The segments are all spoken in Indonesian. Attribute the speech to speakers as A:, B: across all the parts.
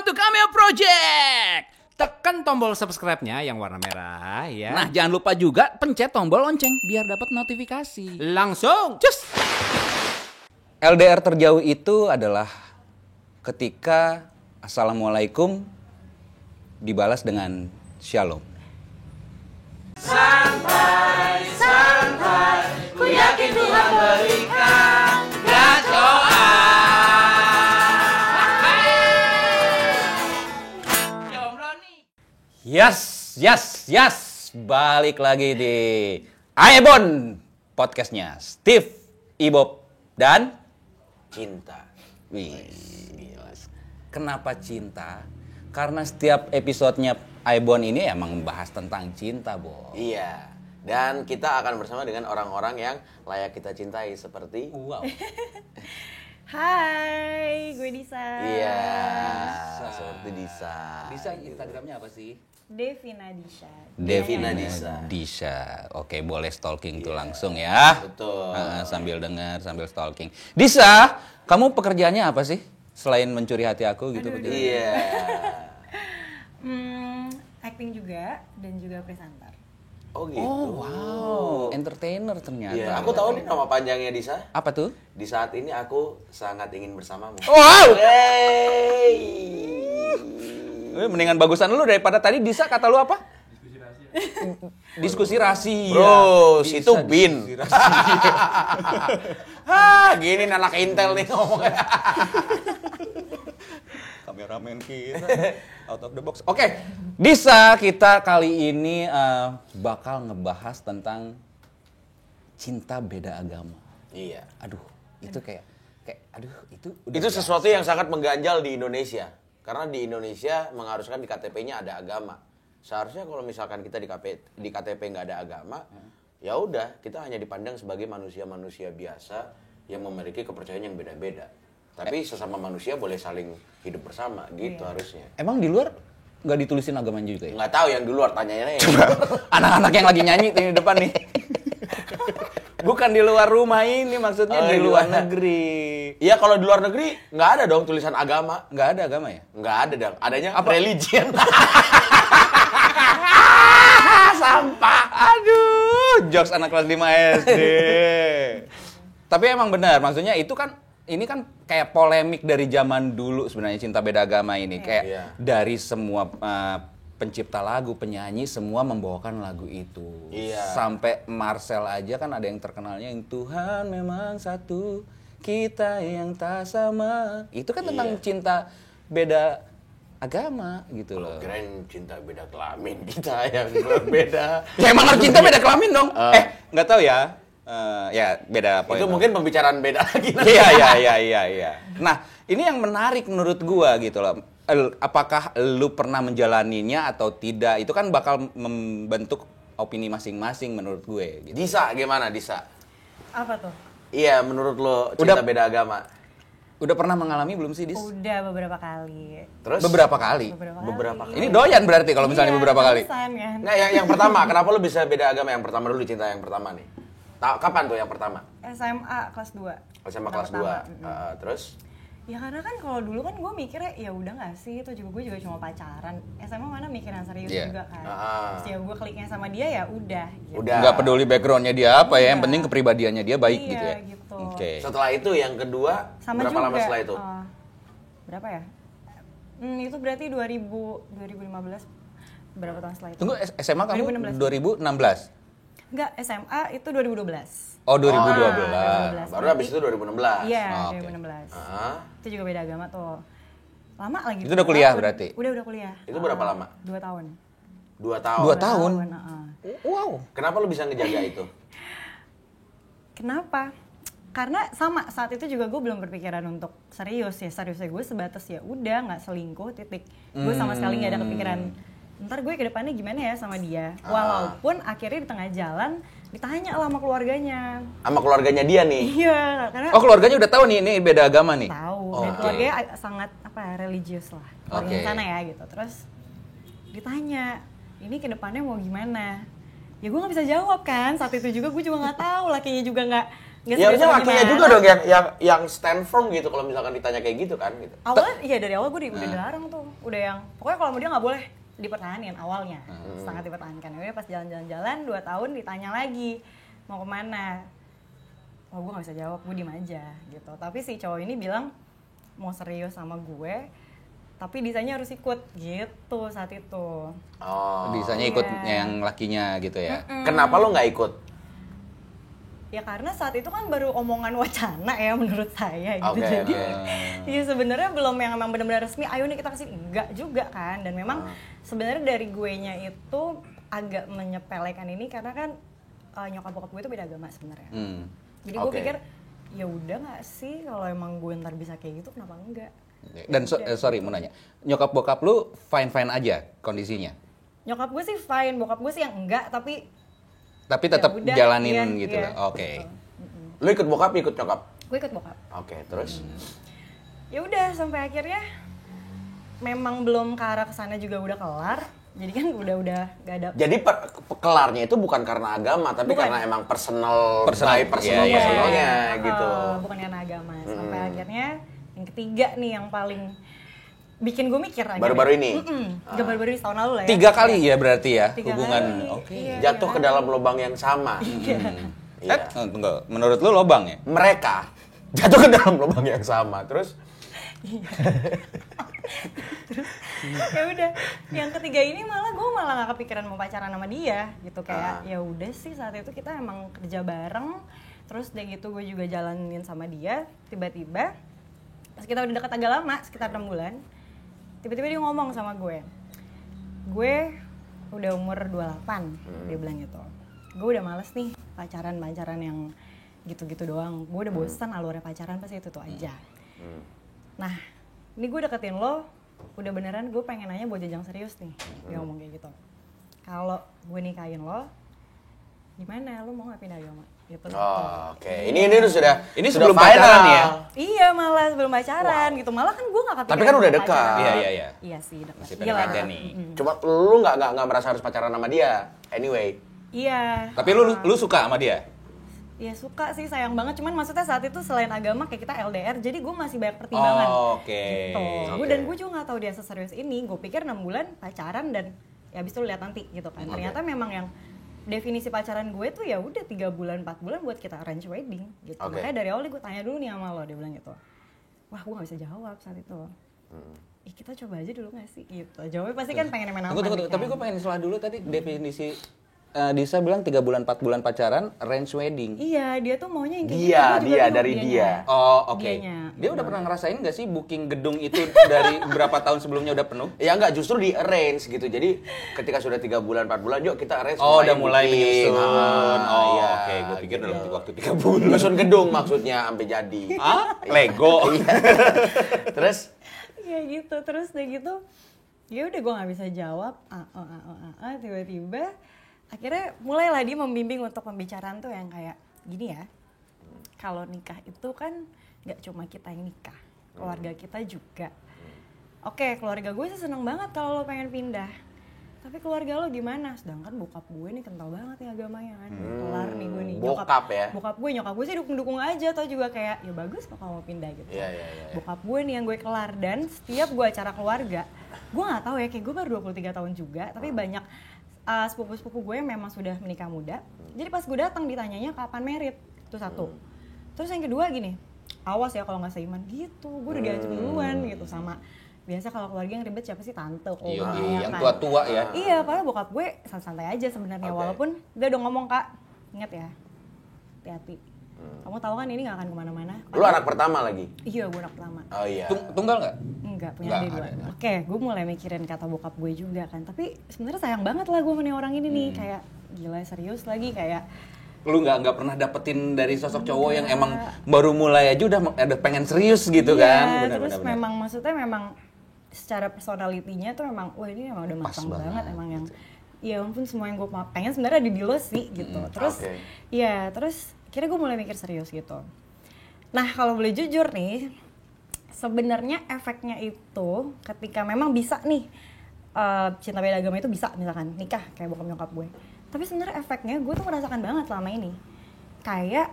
A: to Cameo Project. Tekan tombol subscribe-nya yang warna merah ya.
B: Nah, jangan lupa juga pencet tombol lonceng biar dapat notifikasi.
A: Langsung cus.
B: LDR terjauh itu adalah ketika Assalamualaikum dibalas dengan Shalom.
C: Santai, ku yakin Tuhan berikan gacoan.
B: Yes. Balik lagi di Aebon podcastnya Steve, Ibob, dan
D: Cinta.
B: Wih, kenapa cinta? Karena setiap episodenya Aebon ini emang membahas tentang cinta, Bo.
D: Iya. Dan kita akan bersama dengan orang-orang yang layak kita cintai seperti
B: Wow.
E: Hai, gue Disa.
D: Iya, seperti Disa.
B: Disa Instagramnya apa sih?
E: Devina Disha.
D: Devina Disa.
B: Disa. Oke, boleh stalking tuh langsung ya.
D: Betul.
B: Sambil dengar, sambil stalking. Disa, kamu pekerjaannya apa sih? Selain mencuri hati aku gitu.
D: Iya.
E: Acting juga dan juga presenter.
D: Oh gitu.
B: Oh, wow. Entertainer ternyata.
D: Iya, aku tahu nih nama panjangnya Disa.
B: Apa tuh?
D: Di saat ini aku sangat ingin bersamamu.
B: Wow.
D: Hey.
B: Mendingan bagusan lu daripada tadi Disa kata lu apa? Diskusi rahasia.
D: Bro,
B: Bisa
D: situ bin.
B: diskusi rahasia.
D: Gini anak Intel nih ngomongnya.
B: Kameramen kita out of the box. Oke, Disa, kita kali ini bakal ngebahas tentang cinta beda agama.
D: Iya.
B: Aduh, itu kayak aduh, itu udah
D: Itu
B: biasa.
D: sesuatu yang sangat mengganjal di Indonesia. Karena di Indonesia mengharuskan di KTP-nya ada agama. Seharusnya kalau misalkan kita di KTP nggak ada agama, ya udah kita hanya dipandang sebagai manusia-manusia biasa yang memiliki kepercayaan yang beda-beda. Tapi sesama manusia boleh saling hidup bersama gitu harusnya.
B: Emang di luar nggak ditulisin agamanya juga ya?
D: Nggak tahu yang di luar tanyanya ya.
B: Anak-anak yang lagi nyanyi di depan nih. Bukan di luar rumah ini, maksudnya
D: Oh,
B: di
D: di
B: luar
D: luar.
B: negeri.
D: Iya kalau di luar negeri nggak ada dong tulisan agama.
B: Nggak ada agama ya?
D: Nggak ada dong. Adanya
B: Apa?
D: religion.
B: Sampah. Aduh, jokes anak kelas 5 SD. Tapi emang benar, maksudnya itu kan ini kan kayak polemik dari zaman dulu sebenarnya cinta beda agama ini. Kayak
D: Iya.
B: dari semua pencipta lagu, penyanyi semua membawakan lagu itu.
D: Iya.
B: Sampai Marcel aja kan ada yang terkenalnya yang Tuhan memang satu, kita yang tak sama. Itu kan tentang
D: Iya.
B: cinta beda agama gitu loh.
D: Keren cinta beda kelamin kita yang berbeda.
B: Ya emang harus cinta beda kelamin dong. Nggak tahu ya. Ya beda poin.
D: Itu mungkin pembicaraan beda lagi.
B: Iya. Nah, ini yang menarik menurut gua gitu loh. Apakah lu pernah menjalaninya atau tidak? Itu kan bakal membentuk opini masing-masing menurut gue gitu.
D: Disa gimana Disa?
E: Apa tuh?
D: Iya menurut lo cinta
B: Udah.
D: beda agama.
B: Udah pernah mengalami belum sih, Dis?
E: Udah beberapa kali.
D: Terus?
B: Beberapa kali.
D: Beberapa kali.
B: Ini doyan berarti kalau misalnya
E: Iya,
B: beberapa kali.
E: terusan kan.
D: Nah yang pertama, kenapa lo bisa beda agama? Yang pertama dulu cinta yang pertama nih. Kapan tuh yang pertama?
E: SMA kelas 2.
D: SMA kelas 2. Terus?
E: Ya karena kan kalau dulu kan gue mikirnya ya udah nggak sih, itu juga gue juga cuma pacaran. SMA mana mikir yang serius
B: Iya.
E: juga kan.
D: Ah.
E: Terus ya gue kliknya sama dia ya udah. Gitu.
D: Udah.
B: Nggak peduli backgroundnya dia apa ya, yang
E: Iya.
B: penting kepribadiannya dia baik
E: Iya,
B: gitu ya.
E: gitu.
B: Oke.
D: Setelah itu yang kedua,
E: Sama
D: berapa
E: juga.
D: lama setelah itu?
E: Berapa ya? Itu berarti 2015. Berapa tahun setelah itu?
B: Tunggu, SMA kamu
E: 2016.
B: 2016?
E: Enggak, SMA itu 2012.
B: Oh, 2012.
E: 2012.
D: Baru habis itu 2016.
E: Iya,
B: Oh, oke.
E: 2016.
D: Ah,
E: Itu juga beda agama tuh. Lama lagi.
B: Itu udah kuliah berarti?
E: Udah kuliah.
D: Itu berapa lama?
E: 2 tahun.
D: 2 tahun.
B: 2 tahun?
E: Wow.
D: Kenapa lo bisa ngejaga itu?
E: Kenapa? Karena sama saat itu juga gue belum berpikiran untuk seriusnya gue sebatas ya udah nggak selingkuh titik. Gue sama sekali nggak ada kepikiran ntar gue ke depannya gimana ya sama dia. Walaupun akhirnya di tengah jalan ditanya lah sama keluarganya.
D: Sama keluarganya dia nih.
E: Iya, karena
B: Oh, keluarganya udah tahu nih ini beda agama nih.
E: tahu
B: Oh,
E: dan
B: oke.
E: keluarganya sangat religius lah. Keluarga
B: Oke.
E: sana ya gitu. Terus ditanya, ini ke depannya mau gimana? Ya gue nggak bisa jawab kan. Saat itu juga gue juga nggak tahu, lakinya juga Nggak
D: Ya harusnya
E: serius
D: lakinya
E: gimana.
D: juga dong yang stand firm gitu kalau misalkan ditanya kayak gitu kan gitu.
E: Awalnya iya dari awal gue udah dilarang tuh. Udah yang pokoknya kalau sama dia nggak boleh dipertahanin awalnya. Sangat dipertahankan. Udah pas jalan-jalan 2 tahun ditanya lagi mau kemana. Oh gue nggak bisa jawab, gue diem aja gitu. Tapi si cowok ini bilang mau serius sama gue, tapi Disanya harus ikut gitu saat itu.
D: Oh.
B: Bisanya ikut
E: Iya.
B: yang lakinya gitu ya.
D: Kenapa lo nggak ikut?
E: Ya karena saat itu kan baru omongan wacana ya menurut saya gitu.
D: Oke,
E: Jadi
D: oke.
E: ya sebenarnya belum yang memang benar-benar resmi, ayo nih kita kesini. Enggak juga kan. Dan memang sebenarnya dari guenya itu agak menyepelekan ini karena kan nyokap bokap gue itu beda agama sebenarnya. Jadi gue
D: Oke.
E: pikir ya udah nggak sih kalau emang gue ntar bisa kayak gitu kenapa enggak?
B: Dan sorry mau nanya, nyokap bokap lu fine aja kondisinya,
E: Nyokap gue sih fine, bokap gue sih yang enggak tapi
B: tetap
E: ya udah,
B: jalanin
E: iya,
B: gitu
E: iya,
B: lah. Oke.
E: gitu.
D: Lo ikut bokap, ikut nyokap?
E: Gue ikut bokap.
D: Oke, terus?
E: Ya udah sampai akhirnya memang belum ke arah kesana juga udah kelar. Jadi kan udah gak ada.
D: Jadi kelarnya itu bukan karena agama, tapi
E: Bukan.
D: karena emang personalnya
B: Iya,
D: gitu.
E: Bukan karena agama. Sampai akhirnya yang ketiga nih yang paling bikin gue mikir aja.
D: Baru-baru ini?
E: Gak baru-baru ini, tahun lalu lah ya.
B: 3 kali ya berarti ya
E: 3
B: hubungan.
E: kali.
B: Oke.
E: Iya,
D: Jatuh
E: iya.
D: ke dalam lubang yang sama. Iya.
B: Tunggu, menurut lu lobang ya?
D: Mereka jatuh ke dalam lubang yang sama. Terus
E: Ya udah, yang ketiga ini gue malah gak kepikiran mau pacaran sama dia gitu kayak ya udah sih saat itu kita emang kerja bareng, terus udah gitu gue juga jalanin sama dia, tiba-tiba pas kita udah dekat agak lama sekitar 6 bulan, tiba-tiba dia ngomong sama gue udah umur 28, dia bilang gitu, gue udah males nih pacaran yang gitu-gitu doang, gue udah bosan alurnya pacaran pasti itu aja. Nah, ini gue deketin lo, udah beneran gue pengen nanya buat jenjang serius nih. Dia ngomong kayak gitu. Kalau gue nikahin lo, gimana? Lo mau gak pindah agama? Gitu.
D: oh, oke. Ini sudah
B: sebelum
D: final.
B: pacaran ya?
E: Iya, malah sebelum pacaran gitu. Malah kan gue gak kepikiran.
D: Tapi kan udah
E: mau
D: dekat.
E: pacaran.
B: Iya.
E: Iya sih, dekat.
B: Masih
E: Iya lah.
B: PDKT nih.
D: Cuma lu nggak merasa harus pacaran sama dia. Anyway.
E: Iya.
B: Tapi lu suka sama dia?
E: Iya suka sih, sayang banget. Cuman maksudnya saat itu selain agama kayak kita LDR, jadi gue masih banyak pertimbangan.
B: Oh, oke.
E: Gitu.
D: Oke.
E: Dan gue juga nggak tahu dia seserius ini. Gue pikir 6 bulan pacaran dan ya habis itu lihat nanti gitu kan. Ternyata memang yang definisi pacaran gue tuh ya udah 3 bulan 4 bulan buat kita arrange wedding gitu.
D: Oke.
E: Makanya dari awal gue tanya dulu nih sama lo, dia bilang gitu. Wah gue nggak bisa jawab saat itu. Kita coba aja dulu nggak sih gitu. Jawabnya pasti kan pengen main
B: Tunggu. Tapi gue pengen salah dulu tadi definisi Disa bilang 3 bulan 4 bulan pacaran, arrange wedding.
E: Iya, dia tuh maunya yang kayak
D: Dia,
E: gitu. Gue juga bingung
D: dari
E: dianya.
D: dia.
B: Oh, oke.
E: Dianya.
B: Dia udah pernah ngerasain nggak sih booking gedung itu dari berapa tahun sebelumnya udah penuh?
D: Ya enggak, justru di arrange gitu. Jadi ketika sudah 3 bulan 4 bulan, yuk kita arrange.
B: Oh, udah mulai
D: booking.
B: menyusun. Oh,
D: iya.
B: oke. Gue pikir dalam waktu 3 bulan.
D: Nyusun gedung maksudnya sampai jadi.
B: Ah, Lego.
D: Terus
E: Iya gitu, terus udah gitu ya udah gue nggak bisa jawab, tiba-tiba akhirnya mulailah dia membimbing untuk pembicaraan tuh yang kayak gini ya, kalau nikah itu kan nggak cuma kita yang nikah, keluarga kita juga. Oke, keluarga gue sih seneng banget kalau lo pengen pindah, tapi keluarga lo gimana? Sedangkan bokap gue nih kental banget ya agamanya kan, kelar nih gue nih.
D: Bokap ya?
E: Bokap gue sih dukung-dukung aja, tau juga kayak ya bagus kok kamu mau pindah gitu.
D: Iya.
E: Bokap gue nih yang gue kelar, dan setiap gue acara keluarga, gue nggak tahu ya, kayak gue baru 23 tahun juga, tapi banyak sepupu-sepupu gue yang memang sudah menikah muda. Jadi pas gue datang ditanyanya kapan merit, itu satu. Terus yang kedua gini, awas ya kalau nggak seiman gitu, gue udah diancam duluan gitu sama. Biasa kalau keluarga yang ribet siapa sih, tante, om,
B: Iya,
E: ya
B: yang
E: kan?
B: tua-tua ya.
E: Iya, padahal bokap gue santai aja sebenarnya,
D: Oke.
E: walaupun dia udah ngomong, Kak, ingat ya, hati-hati. Kamu tahu kan ini nggak akan kemana-mana.
D: lu anak pertama lagi?
E: Iya, gue anak pertama.
D: Oh iya.
B: Tunggal nggak?
E: Enggak, punya
B: Nggak
E: adik 2.
B: ada.
E: Oke, gue mulai mikirin kata bokap gue juga kan. Tapi sebenarnya sayang banget lah gue sama nih orang ini nih, kayak gila serius lagi kayak
B: Lu nggak pernah dapetin dari sosok cowok yang emang baru mulai aja udah ada pengen serius gitu
E: iya,
B: kan?
E: terus memang maksudnya memang secara personalitinya tuh memang wah ini emang udah matang banget emang yang ya ampun semua yang gue pengen sebenarnya ada di lo sih gitu. Terus
D: Oke.
E: ya terus kira gue mulai mikir serius gitu. Nah, kalau boleh jujur nih, sebenarnya efeknya itu ketika memang bisa nih cinta beda agama itu bisa misalkan nikah kayak bokap nyokap gue. Tapi sebenarnya efeknya gue tuh merasakan banget selama ini. Kayak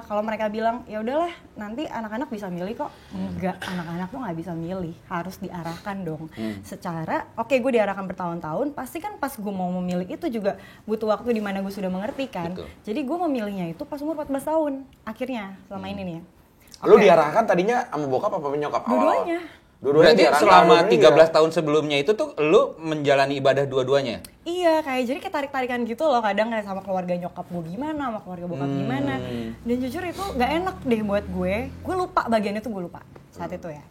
E: kalau mereka bilang ya udahlah nanti anak-anak bisa milih kok, enggak, anak-anak tuh nggak bisa milih, harus diarahkan dong. Secara oke, gue diarahkan bertahun-tahun, pasti kan pas gue mau memilih itu juga butuh waktu di mana gue sudah mengerti kan.
B: Betul.
E: Jadi gue memilihnya itu pas umur 14 tahun akhirnya selama ini nih ya.
D: Lu
E: Oke.
D: diarahkan tadinya sama bokap apa nyokap awal?
E: Dua-duanya.
B: Berarti
D: diarahkan,
B: selama
D: dua-duanya
B: 13 tahun sebelumnya itu tuh lu menjalani ibadah dua-duanya?
E: Iya, kayak jadi kayak tarik-tarikan gitu loh, kadang kayak sama keluarga nyokap gue gimana, sama keluarga bokap gimana. Dan jujur itu gak enak deh buat gue lupa bagian itu, gue lupa saat itu ya.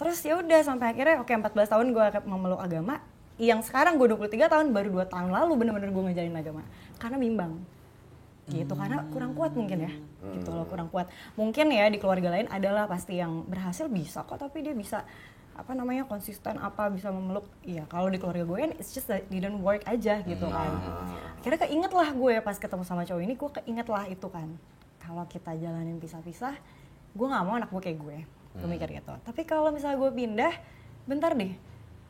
E: Terus ya udah sampai akhirnya oke 14 tahun gue memeluk agama, yang sekarang gue 23 tahun, baru 2 tahun lalu bener-bener gue ngejalin agama. Karena bimbang. Gitu, karena kurang kuat mungkin ya. Gitu loh, kurang kuat. Mungkin ya di keluarga lain adalah pasti yang berhasil bisa kok, tapi dia bisa konsisten bisa memeluk. Iya, kalau di keluarga gue kan it's just that didn't work aja gitu kan. Akhirnya keinget lah gue pas ketemu sama cowok ini, gue keinget lah itu kan, kalau kita jalanin pisah-pisah, gue nggak mau anak gue kayak gue mikir gitu. Tapi kalau misalnya gue pindah, bentar deh,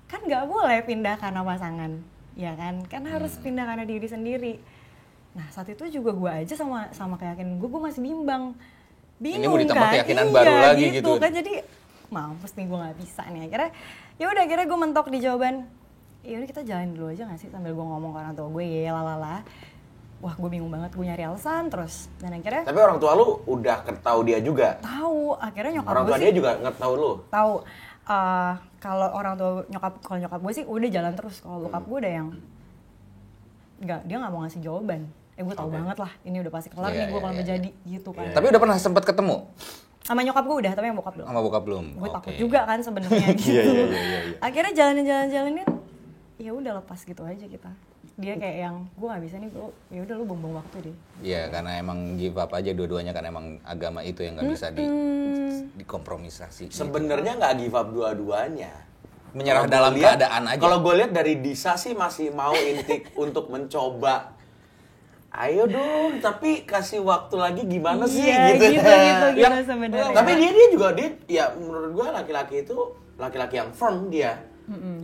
E: kan nggak boleh pindah karena pasangan, ya kan harus pindah karena diri sendiri. Nah saat itu juga gue aja sama keyakinan gue masih bingung
B: Ini mau ditambah
E: kan?
B: keyakinan baru lagi gitu.
E: Kan jadi mampus nih gue nggak bisa nih. Akhirnya gue mentok di jawaban, ya udah kita jalanin dulu aja nggak sih, sambil gue ngomong ke orang tua gue ya lalala. Wah gue bingung banget, gue nyari alasan terus, dan akhirnya
D: Tapi orang tua lu udah tahu dia juga.
E: tahu. Akhirnya nyokap
D: Orang
E: gue
D: tua
E: sih
D: dia juga nggak tahu lu.
E: tahu. Kalau orang tua kalau nyokap gue sih udah jalan terus. Kalau bokap gue udah yang nggak, dia nggak mau ngasih jawaban. Gue tahu banget lah, ini udah pasti kelar
B: Iya,
E: nih gue
B: iya,
E: kalau
B: iya.
E: jadi gitu kan.
B: Tapi udah pernah sempat ketemu
E: Sama nyokap gue udah, tapi yang bokap belum.
B: sama bokap belum?
E: Gue takut
B: Oke.
E: juga kan sebenarnya gitu.
B: Iya.
E: Akhirnya jalanin, ya udah lepas gitu aja kita. Dia kayak yang gue nggak bisa nih, ya udah lu buang-buang waktu deh.
B: Iya, karena emang give up aja dua-duanya, kan emang agama itu yang nggak bisa dikompromisasi.
D: Sebenarnya nggak give up dua-duanya.
B: Menyerah
D: Kalau
B: dalam
D: gua lihat-
B: keadaan aja.
D: Kalau gue lihat dari Disa sih masih mau intik untuk mencoba. Ayo dong, tapi kasih waktu lagi gimana sih
E: Iya,
D: gitu.
E: gitu
D: Ya,
E: sebenarnya.
D: Tapi dia juga ya menurut gue laki-laki itu laki-laki yang firm dia.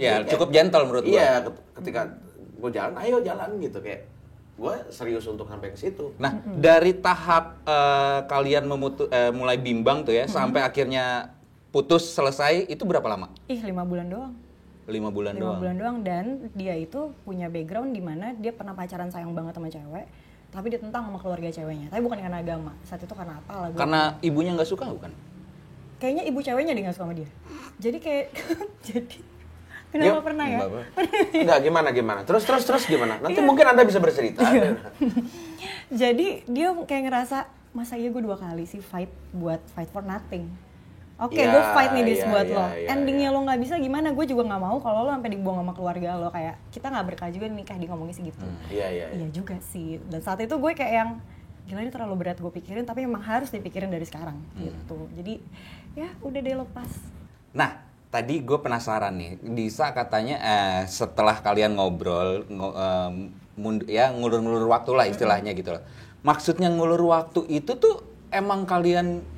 B: Ya, cukup gentle menurut gua.
D: Iya, ketika gue jalan, ayo jalan gitu kayak gue serius untuk sampai ke situ.
B: Nah, dari tahap kalian mulai bimbang tuh ya, sampai akhirnya putus selesai, itu berapa lama?
E: 5 bulan doang.
B: 5 bulan
E: 5
B: doang.
E: bulan doang, dan dia itu punya background di mana dia pernah pacaran sayang banget sama cewek, tapi dia tentang sama keluarga ceweknya. Tapi bukan karena agama. Saat itu karena apa lah gue.
B: Karena ibunya nggak suka bukan?
E: Kayaknya ibu ceweknya dia nggak suka sama dia. Jadi kayak kenapa pernah ya?
D: Enggak, gimana? Terus gimana? Nanti mungkin Anda bisa bercerita.
E: Jadi dia kayak ngerasa, masa iya gue 2 kali sih fight for nothing. Oke,
D: Iya,
E: gue fight nih
D: iya,
E: buat
D: iya,
E: lo.
D: iya,
E: Endingnya lo nggak bisa gimana? Gue juga nggak mau kalau lo sampai dibuang sama keluarga lo, kayak kita nggak berkah juga nikah, di ngomongnya sih gitu.
D: Iya.
E: Iya juga sih. Dan saat itu gue kayak yang gila, ini terlalu berat gue pikirin, tapi memang harus dipikirin dari sekarang gitu. Jadi ya udah deh, lepas.
B: Nah, tadi gue penasaran nih, Disa katanya setelah kalian ngobrol, ngulur-ngulur waktu lah istilahnya gitu lah. Maksudnya ngulur waktu itu tuh emang kalian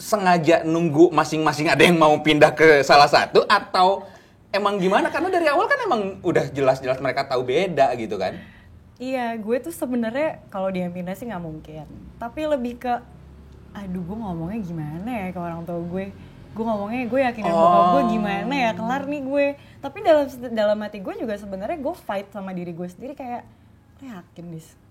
B: sengaja nunggu masing-masing ada yang mau pindah ke salah satu, atau emang gimana? Karena dari awal kan emang udah jelas-jelas mereka tahu beda gitu kan?
E: Iya, gue tuh sebenarnya kalau dia pindah sih nggak mungkin. Tapi lebih ke, aduh gue ngomongnya gimana ya ke orang tua gue. Gue ngomongnya, gue yakinin bokap gue gimana ya, kelar nih gue. Tapi dalam hati gue juga sebenarnya gue fight sama diri gue sendiri kayak, lo yakin Dis?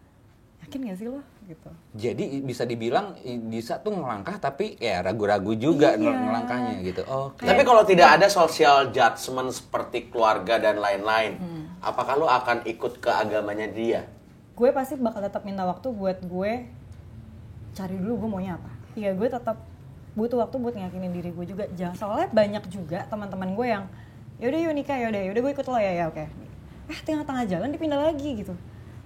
E: Yakin gak sih lo? Gitu.
B: Jadi bisa dibilang Disa tuh ngelangkah tapi ya ragu-ragu juga
E: Iya.
B: ngelangkahnya gitu. Oh,
D: Tapi kalau tidak ada social judgment seperti keluarga dan lain-lain, apakah lo akan ikut ke agamanya dia?
E: Gue pasti bakal tetap minta waktu buat gue cari dulu gue maunya apa. Iya, gue tetap butuh waktu buat ngeyakinin diri gue juga. Soalnya banyak juga teman-teman gue yang yaudah yuk nikah, yaudah gue ikut lo ya oke. Tengah-tengah jalan dipindah lagi gitu.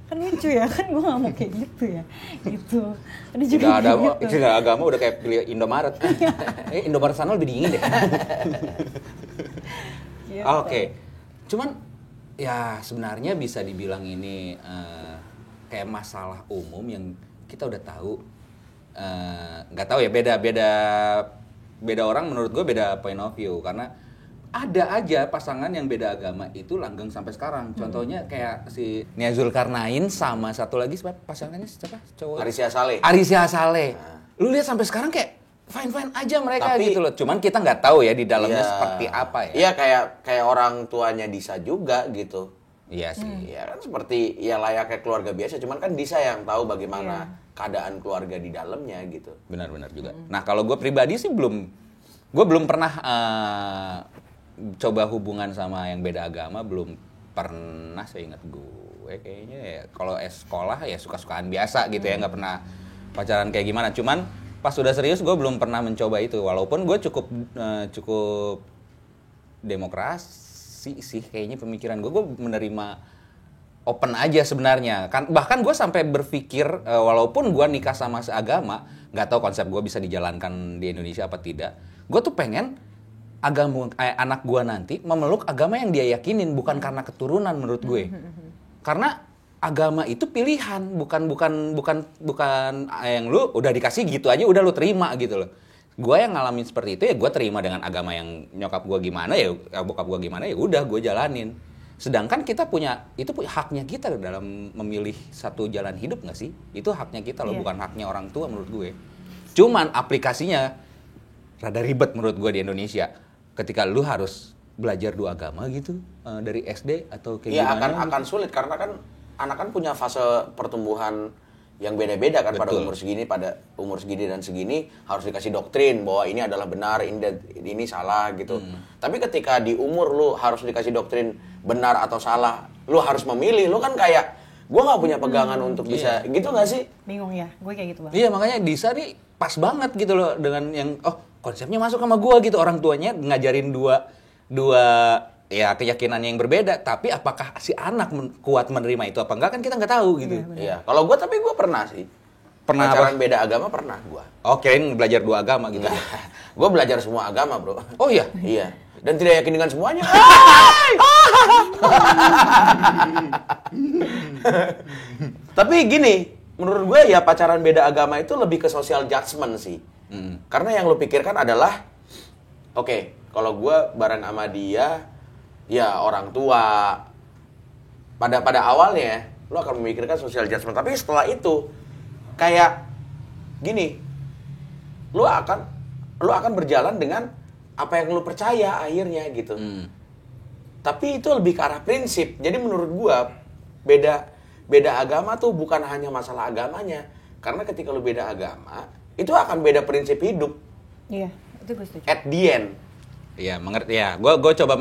E: Kan lucu ya, kan gue gak mau kayak gitu ya. Gitu. Ada juga
B: tidak ada
E: kayak gitu.
B: tidak agama udah kayak pilih Indomaret. Indomaret sana lebih dingin deh.
E: Gitu.
B: Oke. Cuman ya sebenarnya bisa dibilang ini kayak masalah umum yang kita udah tahu. Nggak tahu ya, beda orang menurut gue beda point of view, karena ada aja pasangan yang beda agama itu langgeng sampai sekarang. Contohnya kayak si Nia Zulkarnain sama satu lagi pasangannya siapa? Cowok. Arisya Saleh. Lu lihat sampai sekarang kayak fine-fine aja mereka gitu loh. Cuman kita nggak tahu ya di dalamnya seperti apa ya.
D: Iya kayak orang tuanya Disa juga gitu.
B: Iya sih.
D: Ya kan seperti ya layaknya keluarga biasa, cuman kan Disa yang tahu bagaimana keadaan keluarga di dalamnya gitu.
B: Benar-benar juga. Nah, kalau gue pribadi sih belum pernah coba hubungan sama yang beda agama, belum pernah seingat gue kayaknya ya. Kalau sekolah ya suka-sukaan biasa gitu ya, nggak pernah pacaran kayak gimana. Cuman pas sudah serius gue belum pernah mencoba itu. Walaupun gue cukup demokrasi sih kayaknya pemikiran gue menerima open aja sebenarnya. Kan bahkan gue sampai berpikir walaupun gue nikah sama seagama, nggak tahu konsep gue bisa dijalankan di Indonesia apa tidak. Gue tuh pengen anak gue nanti memeluk agama yang dia yakinin, bukan karena keturunan menurut gue. Karena agama itu pilihan, bukan yang lu udah dikasih gitu aja udah lu terima gitu loh. Gue yang ngalamin seperti itu ya gue terima dengan agama yang nyokap gue gimana ya, bokap gue gimana ya udah gue jalanin. Sedangkan kita punya haknya kita dalam memilih satu jalan hidup nggak sih? Itu haknya kita loh, bukan haknya orang tua menurut gue. Cuman aplikasinya rada ribet menurut gue di Indonesia. Ketika lu harus belajar dua agama gitu dari SD atau kayak gimana?
D: Iya akan sulit karena kan anak kan punya fase pertumbuhan yang beda-beda kan. Betul. Pada umur segini dan segini harus dikasih doktrin bahwa ini adalah benar, ini salah gitu. Tapi ketika di umur lu harus dikasih doktrin benar atau salah, lu harus memilih. Lu kan kayak gue nggak punya pegangan untuk bisa gitu nggak sih?
E: Bingung ya, gue kayak gitu banget.
B: Iya makanya Disa nih pas banget gitu loh dengan yang konsepnya masuk sama gue gitu. Orang tuanya ngajarin dua ya keyakinan yang berbeda, tapi apakah si anak kuat menerima itu apa enggak kan kita nggak tahu gitu.
D: Iya. Kalau gue pernah sih. Pacaran beda agama pernah gue.
B: Oh, kirain belajar dua agama gitu.
D: Gue belajar semua agama, bro.
B: Oh iya?
D: Iya. Dan tidak yakin dengan semuanya. Tapi gini, menurut gue ya pacaran beda agama itu lebih ke social judgment sih. Karena yang lu pikirkan adalah, oke, kalau gue bareng sama dia, ya orang tua. Pada awalnya, lu akan memikirkan social judgment. Tapi setelah itu, kayak gini, lu akan berjalan dengan apa yang lu percaya akhirnya gitu. Tapi itu lebih ke arah prinsip. Jadi menurut gua beda agama tuh bukan hanya masalah agamanya. Karena ketika lu beda agama, itu akan beda prinsip hidup.
E: Iya, itu gue setuju.
D: At the end.
B: Iya, mengerti ya. Gua coba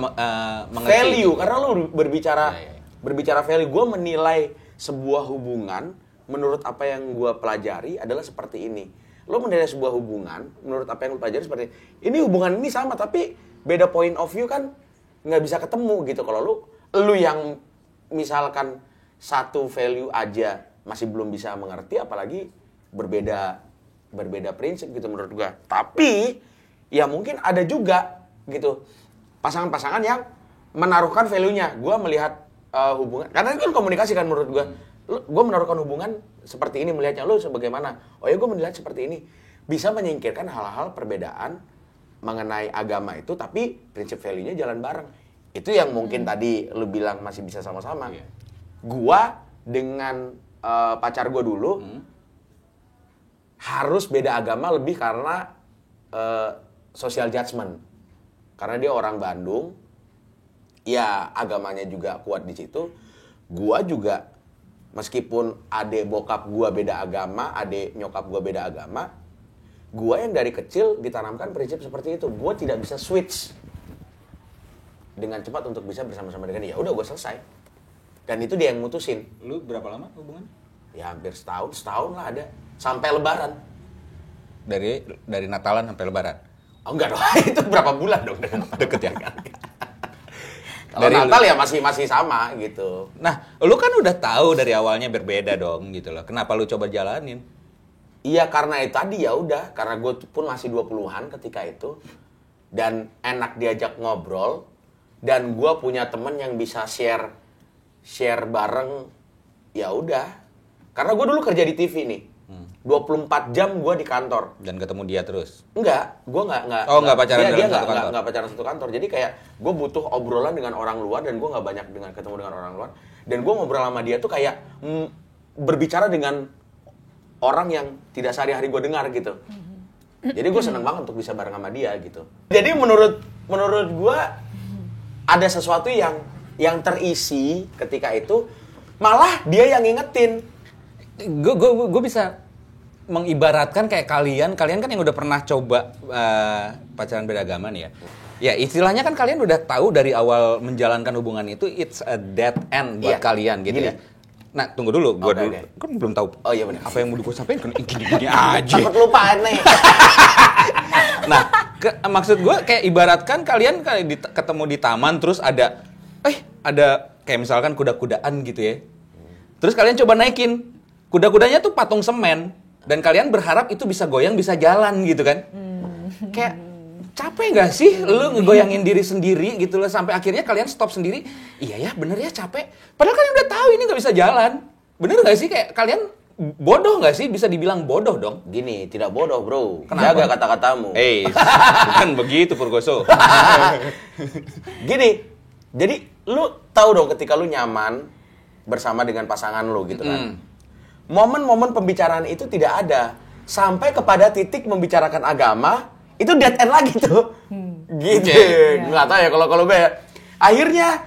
B: mengerti.
D: Value, karena lu berbicara value. Gua menilai sebuah hubungan menurut apa yang gua pelajari adalah seperti ini. Lo menilai sebuah hubungan menurut apa yang lo pelajari seperti ini, hubungan ini sama tapi beda point of view kan nggak bisa ketemu gitu. Kalau lu yang misalkan satu value aja masih belum bisa mengerti, apalagi berbeda prinsip gitu menurut gua. Tapi ya mungkin ada juga gitu pasangan-pasangan yang menaruhkan value-nya. Gua melihat hubungan karena itu kan komunikasi kan menurut gua. Gue menaruhkan hubungan seperti ini, melihatnya lu sebagaimana. Oh ya gue melihat seperti ini. Bisa menyingkirkan hal-hal perbedaan mengenai agama itu, tapi prinsip value-nya jalan bareng. Itu yang mungkin tadi lu bilang masih bisa sama-sama. Gua dengan pacar gue dulu harus beda agama lebih karena social judgment. Karena dia orang Bandung, ya agamanya juga kuat di situ. Gua juga meskipun adek bokap gua beda agama, adek nyokap gua beda agama, gua yang dari kecil ditanamkan prinsip seperti itu. Gua tidak bisa switch dengan cepat untuk bisa bersama-sama dengan dia. Ya udah gua selesai. Dan itu dia yang mutusin.
B: Lu berapa lama hubungan?
D: Ya hampir setahun lah ada. Sampai Lebaran.
B: Dari Natalan sampai Lebaran?
D: Oh enggak dong, itu berapa bulan dong?
B: Deket ya?
D: Kalau Natal ya masih sama gitu.
B: Nah, lu kan udah tahu dari awalnya berbeda dong gitu loh. Kenapa lu coba jalanin?
D: Iya karena itu tadi ya udah, karena gue pun masih 20-an ketika itu. Dan enak diajak ngobrol. Dan gue punya temen yang bisa share bareng. Ya udah. Karena gue dulu kerja di TV nih. 24 jam gue di kantor.
B: Dan ketemu dia terus.
D: Enggak, gue nggak.
B: Oh, nggak pacaran dalam
D: dia
B: satu kantor.
D: nggak pacaran satu kantor. Jadi kayak gue butuh obrolan dengan orang luar dan gue nggak banyak ketemu dengan orang luar. Dan gue ngobrol sama dia tuh kayak berbicara dengan orang yang tidak sehari-hari gue dengar gitu. Jadi gue seneng banget untuk bisa bareng sama dia gitu. Jadi menurut gue ada sesuatu yang terisi ketika itu, malah dia yang ngingetin.
B: Gue bisa mengibaratkan kayak kalian kan yang udah pernah coba pacaran beda agama nih ya. Ya istilahnya kan kalian udah tahu dari awal menjalankan hubungan itu it's a dead end buat
D: Iya.
B: kalian gitu
D: Gini.
B: ya. Nah tunggu dulu, gue
D: Oke,
B: dulu
D: oke.
B: kan belum tahu.
D: Oh iya benar.
B: Apa yang mau gue sampaikan kan gini aja.
D: Takut lupa nih.
B: Nah, maksud gue kayak ibaratkan kalian ketemu di taman terus ada kayak misalkan kuda-kudaan gitu ya. Terus kalian coba naikin. Kuda-kudanya tuh patung semen dan kalian berharap itu bisa goyang, bisa jalan gitu kan. Kayak capek gak sih lu ngegoyangin diri sendiri gitu loh sampai akhirnya kalian stop sendiri. Iya ya, bener ya capek. Padahal kalian udah tahu ini gak bisa jalan. Bener gak sih kayak kalian bodoh gak sih? Bisa dibilang bodoh dong.
D: Gini, tidak bodoh bro.
B: Kenapa?
D: Jaga kata-katamu.
B: Bukan begitu Purgoso.
D: Gini, jadi lu tahu dong ketika lu nyaman bersama dengan pasangan lu gitu kan. Momen-momen pembicaraan itu tidak ada. Sampai kepada titik membicarakan agama, itu dead end lagi tuh. Gitu. Nggak tahu ya kalau gue ya. Akhirnya,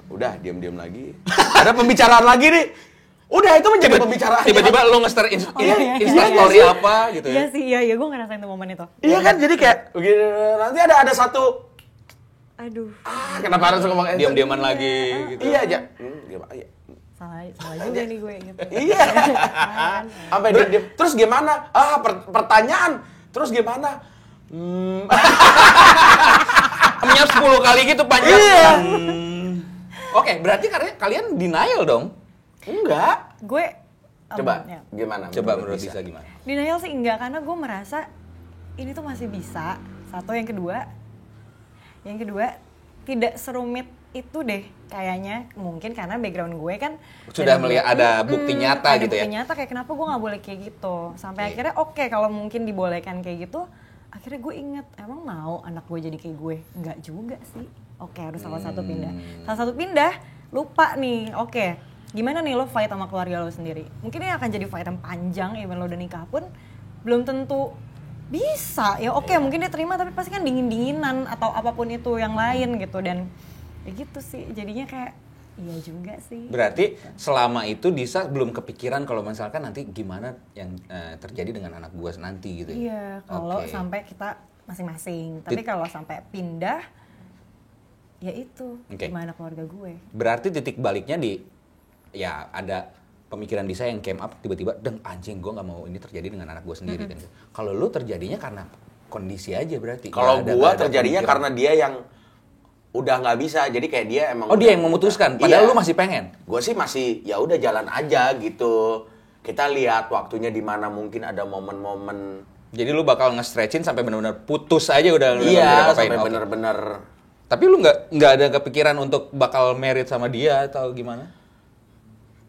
D: udah diam-diam lagi. Ada pembicaraan lagi nih. Udah itu menjadi pembicaraan.
B: Tiba-tiba lu nge-share instastory apa gitu
E: Iya
B: ya.
E: sih, iya gue ngerasain tuh momen itu.
D: Iya kan, jadi kayak begini, nanti ada satu.
E: Aduh,
D: Kenapa harus ngomong
B: Diam-diaman lagi gitu.
D: Iya aja. Iya.
E: salah juga nih gue gitu.
D: Iya. Sampai dia, terus gimana? Pertanyaan. Terus gimana?
B: Menyiap 10 kali gitu panjang.
D: Iya.
B: Oke, berarti karena kalian denial dong.
D: Enggak.
E: Gue
D: Coba
E: ya.
D: gimana?
B: Coba menurut Lisa gimana?
E: Denial sih enggak, karena gue merasa ini tuh masih bisa. Satu, yang kedua tidak serumit itu deh kayaknya. Mungkin karena background gue kan
B: Sudah melihat ada bukti nyata
E: ada
B: gitu ya?
E: bukti nyata kayak kenapa gue nggak boleh kayak gitu. Sampai akhirnya oke, kalau mungkin dibolehkan kayak gitu, akhirnya gue inget, emang mau anak gue jadi kayak gue? Enggak juga sih. Oke, harus salah satu pindah. Salah satu pindah, lupa nih. Oke, gimana nih lo fight sama keluarga lo sendiri? Mungkin ini akan jadi fight yang panjang, even lo udah nikah pun belum tentu bisa. Ya oke, mungkin dia terima, tapi pasti kan dingin-dinginan atau apapun itu yang lain gitu. Dan ya gitu sih, jadinya kayak iya juga sih.
B: Berarti selama itu Disa belum kepikiran kalau misalkan nanti gimana yang terjadi dengan anak gua nanti gitu ya?
E: Iya, kalau
B: Oke.
E: sampai kita masing-masing. Tapi kalau sampai pindah, ya itu
B: Oke.
E: gimana keluarga gue.
B: Berarti titik baliknya ya ada pemikiran Disa yang came up tiba-tiba, anjing gue nggak mau ini terjadi dengan anak gue sendiri kan. Kalau lu terjadinya karena kondisi aja berarti.
D: Kalau
B: Nggak
D: gua
B: ada
D: terjadinya
B: pemikiran.
D: karena dia yang udah nggak bisa. Jadi kayak dia emang.
B: Oh dia yang memutuskan, padahal
D: Iya.
B: lu masih pengen.
D: Gue sih masih ya udah jalan aja gitu. Kita lihat waktunya di mana mungkin ada momen-momen.
B: Jadi lu bakal nge-stretchin sampai benar-benar putus aja udah nggak
D: Iya,
B: apa-apain.
D: sampai
B: Oke.
D: bener-bener.
B: Tapi lu nggak ada kepikiran untuk bakal married sama dia atau gimana?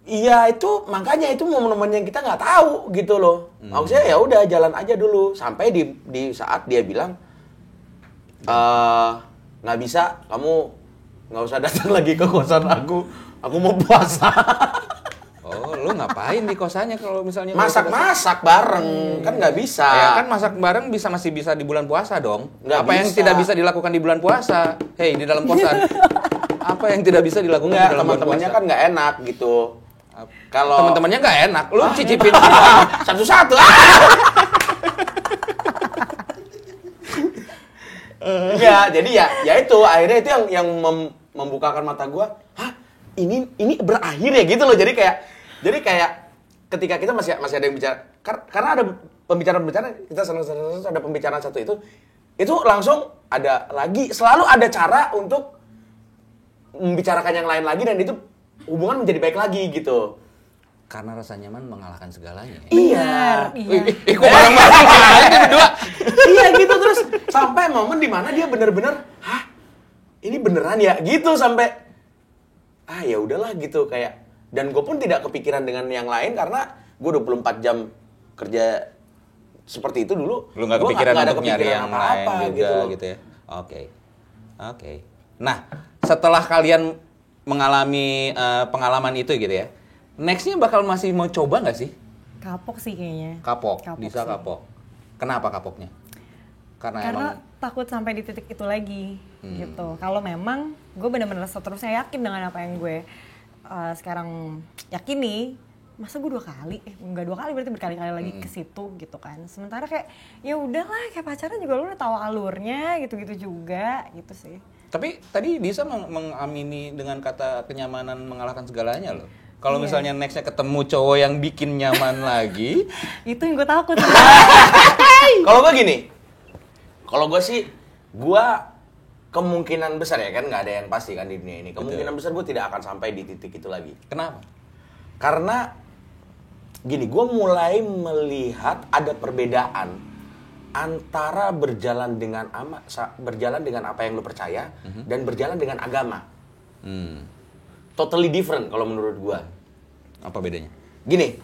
D: Iya itu makanya itu momen-momen yang kita nggak tahu gitu loh. Maksudnya ya udah jalan aja dulu sampai di saat dia bilang nggak bisa, kamu nggak usah datang lagi ke kosan aku mau puasa.
B: Oh, lu ngapain di kosannya kalau misalnya
D: Masak-masak bareng kan nggak bisa.
B: Ya kan masak bareng masih bisa di bulan puasa dong.
D: Nggak
B: Apa yang
D: bisa.
B: tidak bisa dilakukan di bulan puasa? Hei, di dalam kosan. Apa yang tidak bisa dilakukan
D: Enggak,
B: di dalam bulan
D: teman-temannya
B: puasa?
D: kan nggak enak gitu. Kalau
B: Teman-temannya nggak enak. Lu cicipin
D: satu-satu. Ya, jadi ya itu akhirnya itu yang membukakan mata gua. Hah, ini berakhir ya gitu loh. Jadi kayak ketika kita masih ada yang bicara, karena ada pembicaraan kita senang ada pembicaraan satu itu langsung ada lagi, selalu ada cara untuk membicarakan yang lain lagi dan itu hubungan menjadi baik lagi gitu.
B: karena rasa nyaman mengalahkan segalanya.
D: Iya.
B: Kok bareng-bareng aja berdua?
D: Iya gitu terus sampai momen dimana dia bener-bener, hah, ini beneran ya gitu sampai, ya udahlah gitu kayak. Dan gue pun tidak kepikiran dengan yang lain karena gue 24 jam kerja seperti itu dulu.
B: Lu nggak
D: gua
B: kepikiran
D: ada
B: untuk nyari yang lain juga
D: loh.
B: gitu ya? Oke. Nah, setelah kalian mengalami pengalaman itu gitu ya, next-nya bakal masih mau coba nggak sih?
E: Kapok sih kayaknya.
B: Kapok,
E: sih.
B: bisa kapok. Kenapa kapoknya? Karena emang
E: takut sampai di titik itu lagi gitu. Kalau memang gue benar-benar seterusnya yakin dengan apa yang gue sekarang yakini, masa gue 2 kali? Enggak 2 kali, berarti berkali-kali lagi ke situ gitu kan. Sementara kayak ya udahlah, kayak pacaran juga lu udah tahu alurnya gitu-gitu juga gitu sih.
B: Tapi tadi bisa mengamini dengan kata kenyamanan mengalahkan segalanya loh. Kalau misalnya nextnya ketemu cowok yang bikin nyaman lagi,
E: Itu yang gue takut.
D: Kalau gue gini, kalau gue sih, gue kemungkinan besar ya kan nggak ada yang pasti kan di dunia ini. Kemungkinan besar gue tidak akan sampai di titik itu lagi.
B: kenapa?
D: Karena gini, gue mulai melihat ada perbedaan antara berjalan dengan apa yang lu percaya dan berjalan dengan agama. Totally different kalau menurut gue.
B: Apa bedanya?
D: Gini,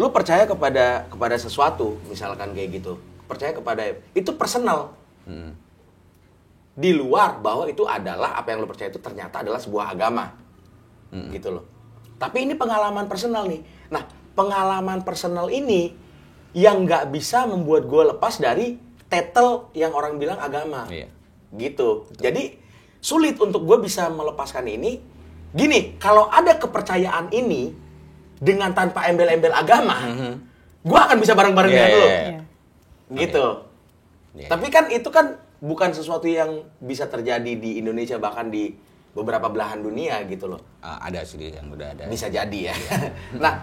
D: lu percaya kepada sesuatu, misalkan kayak gitu. Percaya kepada itu personal. Di luar bahwa itu adalah apa yang lu percaya itu ternyata adalah sebuah agama. Gitu loh. Tapi ini pengalaman personal nih. Nah, pengalaman personal ini yang nggak bisa membuat gue lepas dari title yang orang bilang agama.
B: Iya.
D: Gitu. Jadi sulit untuk gue bisa melepaskan ini. Gini, kalau ada kepercayaan ini dengan tanpa embel-embel agama, gue akan bisa bareng-bareng dengan lo.
E: Iya.
D: Gitu.
B: Iya.
D: Tapi kan itu kan bukan sesuatu yang bisa terjadi di Indonesia, bahkan di beberapa belahan dunia gitu loh.
B: Ada sih yang udah ada.
D: Bisa jadi ya. Nah,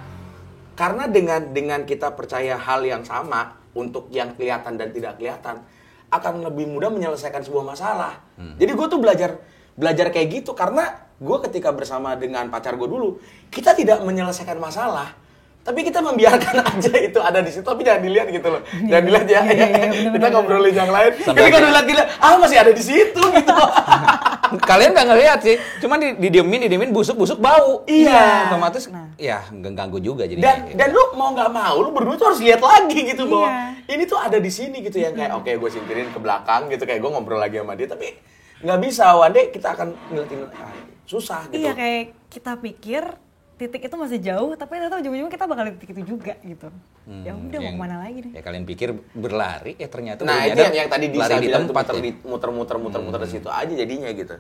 D: karena dengan kita percaya hal yang sama untuk yang kelihatan dan tidak kelihatan, akan lebih mudah menyelesaikan sebuah masalah. Jadi gue tuh belajar kayak gitu karena gue ketika bersama dengan pacar gue dulu, kita tidak menyelesaikan masalah, tapi kita membiarkan aja itu ada di situ, tapi jangan dilihat gitu loh. Jangan dilihat ya. Kita ngobrolin yang lain. Tapi kalau dilihat, masih ada di situ gitu.
B: Kalian nggak ngeliat sih, cuman didiemin busuk bau.
D: Iya.
B: Otomatis ya ganggu juga jadi.
D: Dan lu mau nggak mau, lu berdua tuh harus lihat lagi gitu bahwa
E: Iya.
D: ini tuh ada di sini gitu yang kayak oke gue singkirin ke belakang gitu, kayak gue ngobrol lagi sama dia, tapi nggak bisa. One day kita akan ngeliatin susah gitu.
E: Iya, kayak kita pikir titik itu masih jauh, tapi ternyata ujung-ujungnya kita bakal di titik itu juga gitu. Ya udah, mau kemana lagi deh.
B: Ya kalian pikir berlari, ternyata
D: Nah
B: udah
D: itu
B: nyadar
D: yang tadi
B: lari
D: Disa
B: di
D: bilang tuh
B: tempat ya.
D: muter-muter di situ aja jadinya gitu.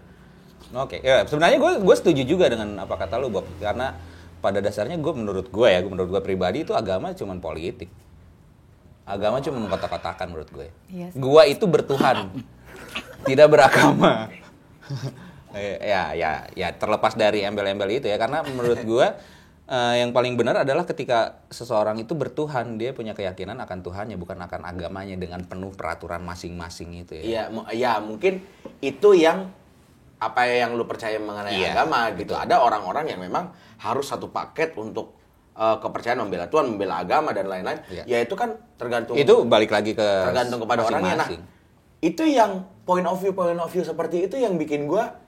B: Oke, ya sebenarnya gue setuju juga dengan apa kata lu Bob, karena pada dasarnya menurut gue pribadi itu agama cuman politik. Agama cuma mengkotak-kotakan menurut gue.
E: Iya sih.
B: Gua itu bertuhan, tidak beragama. Ya terlepas dari embel-embel itu ya, karena menurut gue yang paling benar adalah ketika seseorang itu bertuhan, dia punya keyakinan akan Tuhannya, bukan akan agamanya dengan penuh peraturan masing-masing itu ya.
D: Iya, mungkin itu yang apa yang lu percaya mengenai agama gitu. Ada orang-orang yang memang harus satu paket untuk kepercayaan membela Tuhan, membela agama dan lain-lain.
B: Iya.
D: Ya itu kan tergantung.
B: Itu balik lagi ke
D: tergantung kepada orangnya. Nah, itu yang point of view seperti itu yang bikin gua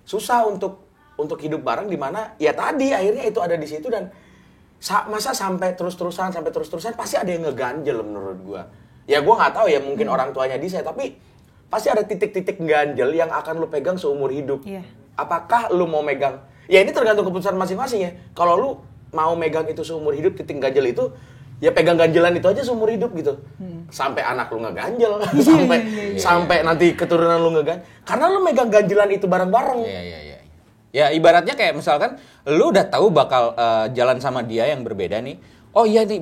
D: susah untuk hidup bareng, di mana ya tadi akhirnya itu ada di situ dan masa sampai terus-terusan pasti ada yang ngeganjel menurut gua. Ya gua nggak tahu ya, mungkin orang tuanya Disa, tapi pasti ada titik-titik ganjel yang akan lu pegang seumur hidup.
E: Iya.
D: Apakah lu mau megang? Ya ini tergantung keputusan masing-masing ya. Kalau lu mau megang itu seumur hidup, titik ganjel itu, ya pegang ganjelan itu aja seumur hidup gitu. Sampai anak lu ngeganjel, sampai nanti keturunan lu ngeganjel. Karena lu megang ganjelan itu bareng-bareng.
B: Iya. Ya ibaratnya kayak misalkan lu udah tahu bakal jalan sama dia yang berbeda nih. Oh iya nih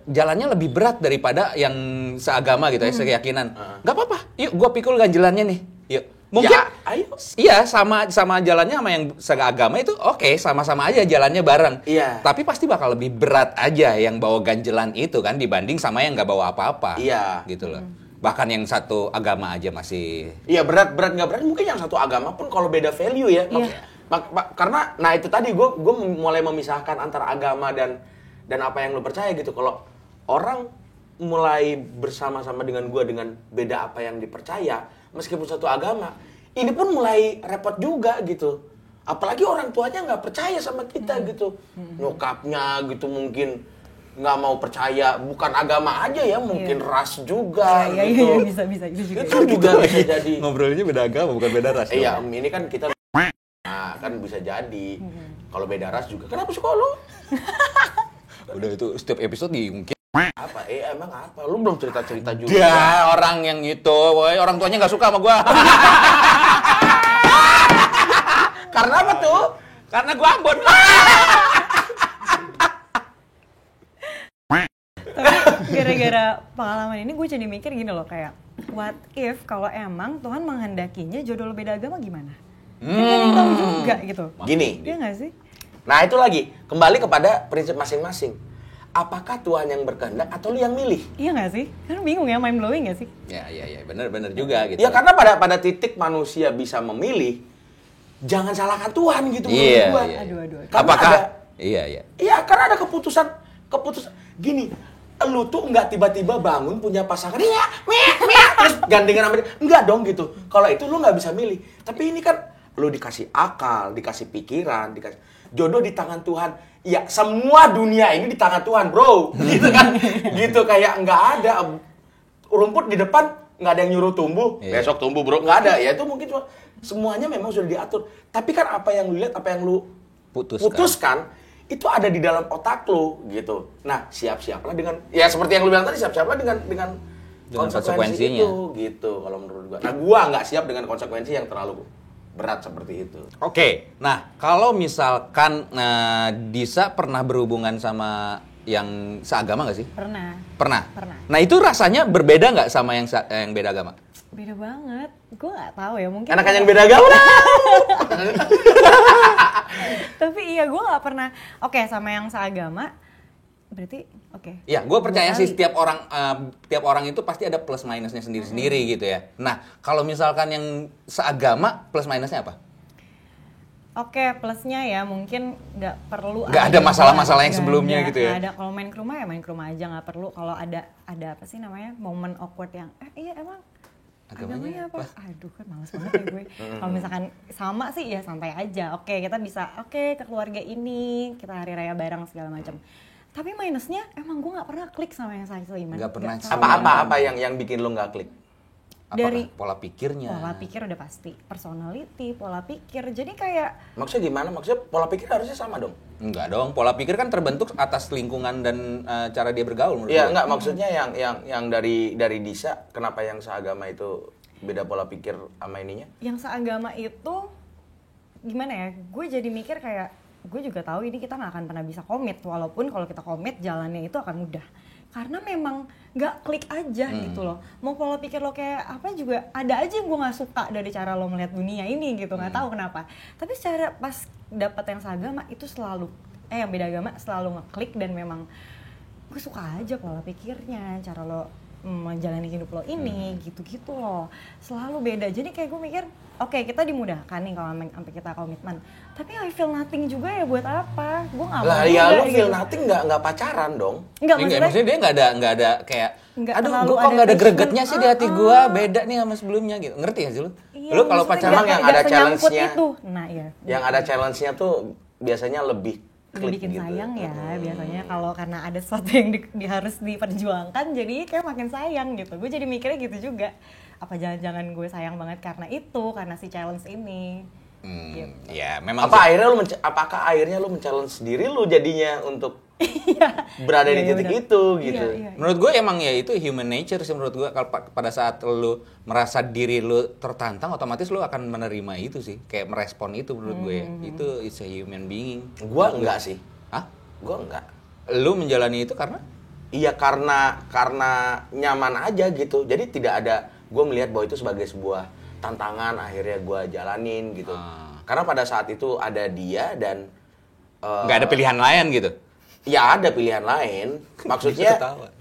B: jalannya lebih berat daripada yang seagama gitu ya, sekeyakinan. Gak apa-apa, yuk gua pikul ganjelannya nih. Yuk. Mungkin
D: Ya, ayo.
B: iya sama jalannya sama yang seagama itu oke, sama-sama aja jalannya bareng.
D: Iya.
B: Tapi pasti bakal lebih berat aja yang bawa ganjelan itu kan dibanding sama yang nggak bawa apa-apa.
D: Iya.
B: Gitu loh. Bahkan yang satu agama aja masih
D: Iya, berat nggak berat, mungkin yang satu agama pun kalau beda value ya. Karena nah itu tadi gue mulai memisahkan antara agama dan apa yang lo percaya gitu. Kalau orang mulai bersama-sama dengan gue dengan beda apa yang dipercaya, meskipun satu agama, ini pun mulai repot juga gitu. Apalagi orang tuanya nggak percaya sama kita gitu, nyokapnya gitu mungkin nggak mau percaya bukan agama aja ya, mungkin ras juga gitu.
E: Iya, bisa itu juga.
D: Itu juga bisa jadi.
B: Ngobrolnya beda agama, bukan beda ras.
D: Iya, ini kan kita kan bisa jadi. Kalau beda ras juga. Kenapa suka lu?
B: Udah itu setiap episode diungkit.
D: Apa? Emang apa? Lu belum cerita-cerita juga.
B: Ya, orang yang itu, woy, orang tuanya nggak suka sama gua.
D: Karena apa tuh?
B: Karena gua Ambon.
E: Tapi gara-gara pengalaman ini gue jadi mikir gini loh, kayak what if kalau emang Tuhan menghendakinya jodoh lo beda agama gimana? Kan gak ada yang tahu juga gitu.
D: Gini.
E: Iya gak sih?
D: Nah, itu lagi kembali kepada prinsip masing-masing. Apakah Tuhan yang berkehendak atau lu yang milih?
E: Iya gak sih? Kan bingung ya, mind blowing gak sih?
B: Ya, bener juga gitu.
D: Ya karena pada titik manusia bisa memilih, jangan salahkan Tuhan gitu menurut
B: Iya,
D: gua.
B: iya.
E: Aduh.
D: Karena
B: Apakah?
D: ada-
B: Iya.
D: Iya, karena ada keputusan gini. Lu tuh nggak tiba-tiba bangun punya pasangan, iya, terus gandengan sama dia. Enggak dong gitu. Kalau itu lu nggak bisa milih. Tapi ini kan lu dikasih akal, dikasih pikiran, dikasih jodoh di tangan Tuhan. Ya, semua dunia ini di tangan Tuhan, bro. Gitu kan? Gitu kayak nggak ada rumput di depan, nggak ada yang nyuruh tumbuh.
B: Iya.
D: Besok tumbuh, bro. Nggak ada. Ya itu mungkin cuma semuanya memang sudah diatur. Tapi kan apa yang lu lihat, apa yang lu putuskan itu ada di dalam otak lu gitu. Nah, siap-siaplah dengan ya seperti yang lu bilang tadi, siap-siaplah dengan
B: konsekuensinya.
D: itu gitu kalau menurut gua. Nah, gua nggak siap dengan konsekuensi yang terlalu berat seperti itu.
B: Oke, nah kalau misalkan Disa pernah berhubungan sama yang seagama nggak sih?
E: Pernah.
B: Pernah.
E: Pernah.
B: Nah itu rasanya berbeda nggak sama yang beda agama?
E: Beda banget. Gue gak tahu ya, mungkin
D: Anak yang beda agama.
E: tapi iya, gue gak pernah. Oke, sama yang seagama berarti oke.
B: Ya, gue percaya sih
E: Kali.
B: tiap orang itu pasti ada plus minusnya sendiri-sendiri gitu ya. Nah, kalau misalkan yang seagama plus minusnya apa?
E: Oke, plusnya ya mungkin nggak perlu.
B: Nggak ada masalah-masalah yang
E: Nggak
B: sebelumnya
E: ada,
B: gitu ya?
E: nggak ada. Kalau main ke rumah ya main ke rumah aja, nggak perlu. Kalau ada apa sih namanya momen awkward yang iya emang agamanya apa? Aduh kan males banget ya gue. Kalau misalkan sama sih ya santai aja. Oke, kita bisa ke keluarga ini, kita hari raya bareng segala macam. Tapi minusnya emang gue nggak pernah klik sama yang satu iman.
B: Nggak pernah.
E: Nggak tahu.
D: Apa yang bikin lu nggak klik?
B: Apakah
E: Dari
B: pola pikirnya?
E: Pola pikir udah pasti, personality, pola pikir. Jadi kayak
D: Maksudnya gimana? Maksudnya pola pikir harusnya sama dong.
B: Enggak dong, pola pikir kan terbentuk atas lingkungan dan cara dia bergaul menurut
D: Iya,
B: gue.
D: enggak maksudnya yang dari Disa, kenapa yang seagama itu beda pola pikir sama ininya?
E: yang seagama itu gimana ya? Gue jadi mikir kayak gue juga tahu ini kita nggak akan pernah bisa komit, walaupun kalau kita komit jalannya itu akan mudah. Karena memang nggak klik aja gitu loh. Mau pola pikir lo kayak apa juga ada aja yang gue nggak suka dari cara lo melihat dunia ini gitu, nggak tahu kenapa. Tapi secara pas dapat yang seagama itu selalu yang beda agama selalu ngeklik dan memang gue suka aja pola pikirnya, cara lo menjalani hidup lo ini gitu-gitu loh. Selalu beda. Jadi kayak gue mikir, oke, kita dimudahkan nih kalau sampai kita komitmen. Tapi I feel nothing juga ya buat apa? Gue nggak mau.
D: Lah ya
E: juga
D: lu feel
E: gitu.
D: nothing nggak pacaran dong.
E: Enggak,
B: Maksudnya dia nggak ada kayak,
E: Nggak
B: aduh
E: terlalu
B: gue kok
E: ada
B: nggak ada
E: passion.
B: gregetnya sih di hati gue, beda nih sama sebelumnya gitu. Ngerti gak sih lu?
E: Iya,
B: Lu kalau
E: maksudnya
B: pacaran
D: yang
E: nggak
D: ada
E: senyangkut
D: challenge-nya.
E: itu. Nah iya.
D: Yang ada challenge-nya tuh biasanya lebih klik
E: Bikin
D: gitu.
E: sayang ya biasanya kalau karena ada sesuatu yang harus diperjuangkan, jadi kayak makin sayang gitu. Gue jadi mikirnya gitu juga. Apa jangan-jangan gue sayang banget karena itu, karena si challenge ini. Gitu.
B: Ya memang
D: Apakah akhirnya lu men-challenge diri lu jadinya untuk
E: Iya.
D: berada di
E: Iya,
D: titik
E: benar.
D: itu gitu.
E: Iya.
B: menurut gue emang ya itu human nature sih menurut gue. Kalau pada saat lu merasa diri lu tertantang, otomatis lu akan menerima itu sih, kayak merespon itu menurut gue ya. Itu it's a human being.
D: Gua enggak sih.
B: Hah?
D: Gua enggak.
B: Lu menjalani itu karena?
D: Iya karena nyaman aja gitu. Jadi tidak ada gue melihat bahwa itu sebagai sebuah tantangan akhirnya gue jalanin gitu. Karena pada saat itu ada dia dan
B: Nggak ada pilihan lain gitu?
D: ya ada pilihan lain. Maksudnya
B: Bisa ketawa.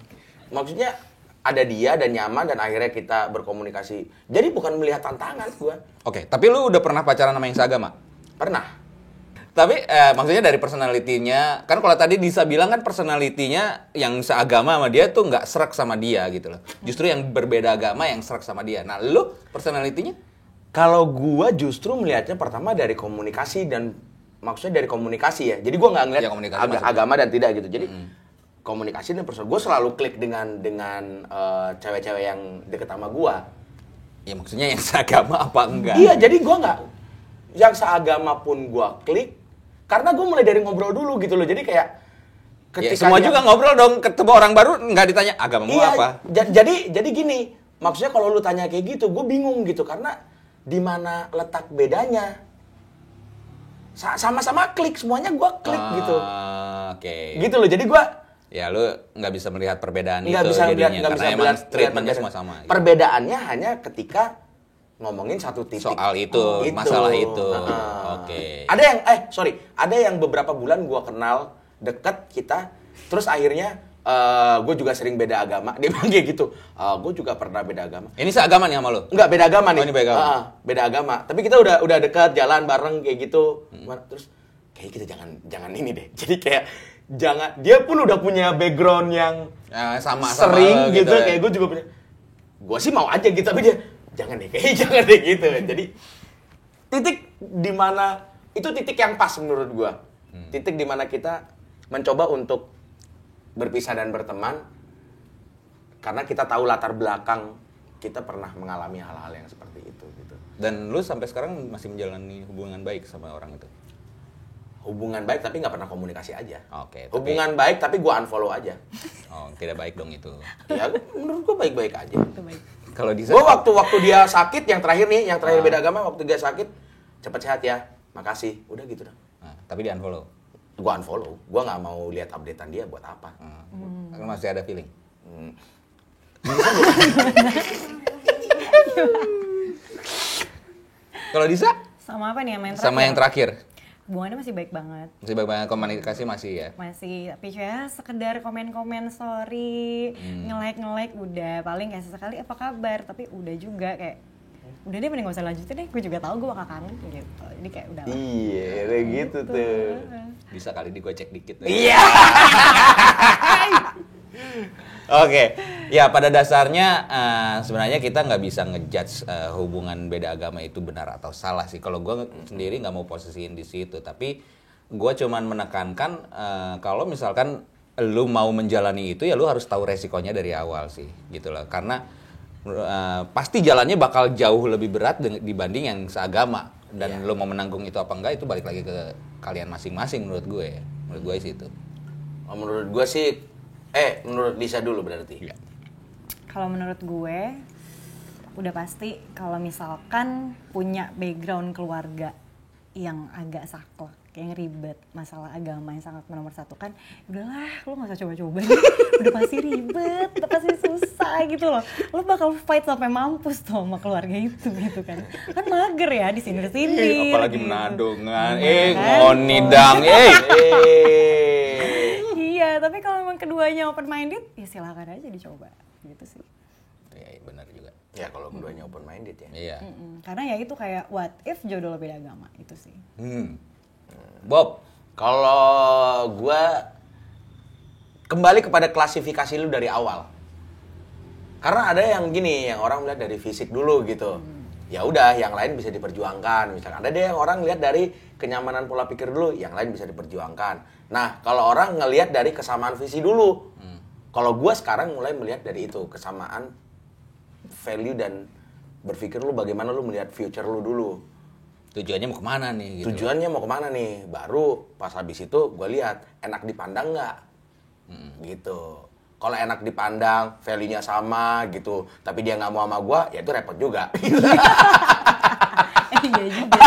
D: maksudnya ada dia dan nyaman dan akhirnya kita berkomunikasi. Jadi bukan melihat tantangan gue.
B: Oke, tapi lu udah pernah pacaran sama yang seagama?
D: Pernah.
B: Tapi maksudnya dari personalitinya, kan kalau tadi Disa bilang kan personalitinya yang seagama sama dia tuh nggak serak sama dia gitu loh. Justru yang berbeda agama yang serak sama dia. Nah lu personalitinya?
D: Kalau gua justru melihatnya pertama dari komunikasi dan maksudnya dari komunikasi ya. Jadi gua nggak ngeliat
B: Ya, komunikasi maksudnya.
D: agama dan tidak gitu. Jadi komunikasi dan personal. Gue selalu klik dengan cewek-cewek yang deket sama gue.
B: Ya maksudnya yang seagama apa enggak?
D: Iya, jadi gue nggak yang seagama pun gue klik karena gue mulai dari ngobrol dulu gitu loh. Jadi kayak
B: Ya, semua juga ngobrol dong, ketemu orang baru nggak ditanya agamamu
D: iya,
B: apa.
D: Jadi gini, maksudnya kalau lu tanya kayak gitu, gue bingung gitu karena di mana letak bedanya? Sama-sama klik, semuanya gue klik gitu.
B: Oke.
D: Gitu loh, jadi gue
B: Ya lu nggak bisa melihat perbedaan
D: nggak
B: itu
D: bisa
B: jadinya
D: melihat,
B: karena emang treatmentnya semua sama. Gitu.
D: Perbedaannya hanya ketika ngomongin satu titik
B: Soal itu, masalah itu. Oke.
D: Ada yang beberapa bulan gue kenal deket kita, terus akhirnya gue juga sering beda agama. Dia bilang kayak gitu. Gue juga pernah beda agama.
B: Ini seagama nih sama lu?
D: Enggak, beda agama nih.
B: Oh, ini beda agama.
D: Beda agama. Tapi kita udah dekat, jalan bareng kayak gitu. Terus kayak kita jangan ini deh. Jadi kayak jangan, dia pun udah punya background yang
B: sama
D: sering
B: lo,
D: gitu.
B: ya.
D: Kayak gue juga punya. Gue sih mau aja gitu, tapi dia jangan deh, kayak jangan deh gitu. Jadi titik di mana itu titik yang pas menurut gue. Titik di mana kita mencoba untuk berpisah dan berteman karena kita tahu latar belakang kita pernah mengalami hal-hal yang seperti itu gitu.
B: Dan lu sampai sekarang masih menjalani hubungan baik sama orang itu?
D: Hubungan baik tapi nggak pernah komunikasi aja.
B: Oke.
D: Hubungan baik tapi gua unfollow aja.
B: Oh, tidak baik dong itu.
D: Ya menurut gua baik-baik aja.
B: Kalau di
D: Gua waktu dia sakit yang terakhir beda agama, waktu dia sakit cepat sehat ya. Makasih. Udah gitu dong.
B: Nah, tapi di unfollow.
D: Gua unfollow. Gua nggak mau lihat updatean dia buat apa.
B: Masih ada feeling. Kalau Disa?
E: Sama apa nih yang main
B: Sama yang terakhir.
E: Hubungannya masih baik banget.
B: Masih banyak komunikasi masih ya.
E: Masih, tapi ya sekedar komen-komen story, nge-like udah. Paling kayak sesekali apa kabar, tapi udah juga kayak udah deh mending gak usah lanjutin deh, gue juga tahu gue bakal kangen gitu. Jadi kayak udah lah.
D: Iya, kayak gitu tuh.
B: Bisa kali digocek dikit.
D: Iya.
B: Oke, ya pada dasarnya sebenarnya kita nggak bisa ngejudge hubungan beda agama itu benar atau salah sih. Kalau gue sendiri nggak mau posisiin di situ, tapi gue cuman menekankan kalau misalkan lu mau menjalani itu ya lu harus tahu resikonya dari awal sih, gitu loh. Karena pasti jalannya bakal jauh lebih berat dibanding yang seagama. Dan lu mau menanggung itu apa enggak itu balik lagi ke kalian masing-masing menurut gue. Menurut gue sih itu.
D: Menurut gue sih, menurut Lisa dulu berarti.
B: Iya.
E: Kalau menurut gue, udah pasti kalau misalkan punya background keluarga yang agak saklek, yang ribet, masalah agama yang sangat menomorsatukan, udahlah, lo nggak usah coba-coba deh. Udah pasti ribet, udah pasti susah gitu loh. Lo bakal fight sampai mampus tuh sama keluarga itu gitu kan. Kan mager ya di sini-sini.
B: Apalagi
E: gitu.
B: menadongan,
E: Kan?
B: ngoni dang,
E: Iya, tapi kalau memang keduanya open minded, ya silakan aja dicoba, gitu sih.
B: Iya, benar juga.
D: Ya kalau keduanya open minded ya.
B: Iya.
E: Karena ya itu kayak what if jodoh lo beda agama, itu sih.
B: Bob,
D: Kalau gue kembali kepada klasifikasi lu dari awal. Karena ada yang gini, yang orang melihat dari fisik dulu gitu. Ya udah, yang lain bisa diperjuangkan. Misalkan ada yang orang lihat dari kenyamanan pola pikir dulu, yang lain bisa diperjuangkan. Nah, kalau orang ngelihat dari kesamaan visi dulu. Kalau gue sekarang mulai melihat dari itu, kesamaan value dan berpikir lu bagaimana lu melihat future lu dulu.
B: tujuannya mau kemana nih? Gitu.
D: Tujuannya mau kemana nih? Baru pas habis itu gue lihat enak dipandang nggak? Gitu. Kalau enak dipandang, value-nya sama gitu, tapi dia nggak mau sama gue, ya itu repot juga.
E: Iya juga.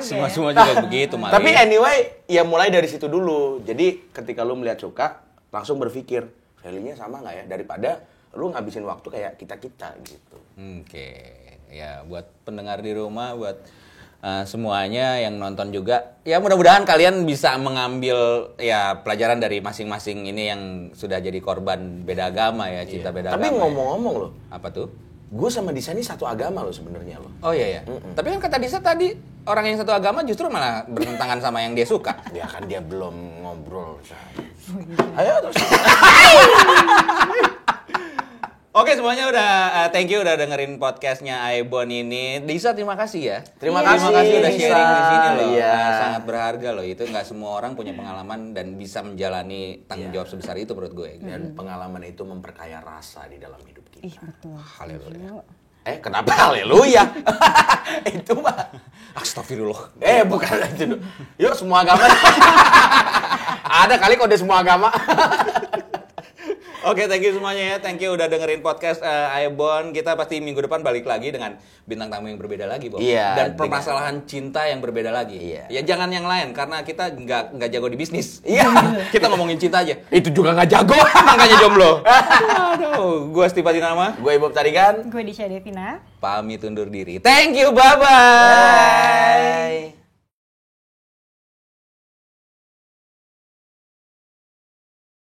B: Semua juga begitu, Mali.
D: Tapi anyway, ya mulai dari situ dulu. Jadi ketika lu melihat suka, langsung berpikir, value-nya sama nggak ya? Daripada lu ngabisin waktu kayak kita-kita gitu.
B: Oke. Ya, buat pendengar di rumah, buat semuanya yang nonton juga, ya mudah-mudahan kalian bisa mengambil ya pelajaran dari masing-masing ini yang sudah jadi korban beda agama ya, cinta beda
D: Tapi
B: agama.
D: ngomong-ngomong loh,
B: Apa tuh?
D: gue sama Disa ini satu agama loh sebenarnya loh.
B: Oh iya ya. Tapi kan kata Disa tadi orang yang satu agama justru malah bertentangan sama yang dia suka.
D: Ya kan dia belum ngobrol. Ayo terus.
B: Oke semuanya udah thank you udah dengerin podcastnya Aebon ini. Disa terima kasih ya.
D: Terima
E: Iya.
D: kasih
B: udah
D: Disa.
B: sharing di sini loh.
D: Iya.
B: Sangat berharga loh. Itu nggak semua orang punya pengalaman dan bisa menjalani tanggung jawab sebesar itu menurut gue.
D: Dan pengalaman itu memperkaya rasa di dalam hidup kita.
E: Ih, betul.
B: Haleluya.
D: Kenapa haleluya? Itu mah.
B: Astagfirullah.
D: Bukan itu. Yuk semua agama. Ada kali kode semua agama.
B: Oke, thank you semuanya ya. Thank you udah dengerin podcast Aebon. Kita pasti minggu depan balik lagi dengan bintang tamu yang berbeda lagi, Bob.
D: Iya,
B: Dan permasalahan cinta yang berbeda lagi.
D: Iya.
B: Ya jangan yang lain karena kita nggak jago di bisnis.
D: Iya.
B: Kita ngomongin cinta aja.
D: Itu juga nggak jago.
B: Makanya jomblo. Aduh, gua Stipa Dinama.
D: Gue Bob Tarigan.
E: Gue Disha Devina.
B: Pamit undur diri. Thank you, bye-bye.
D: Bye.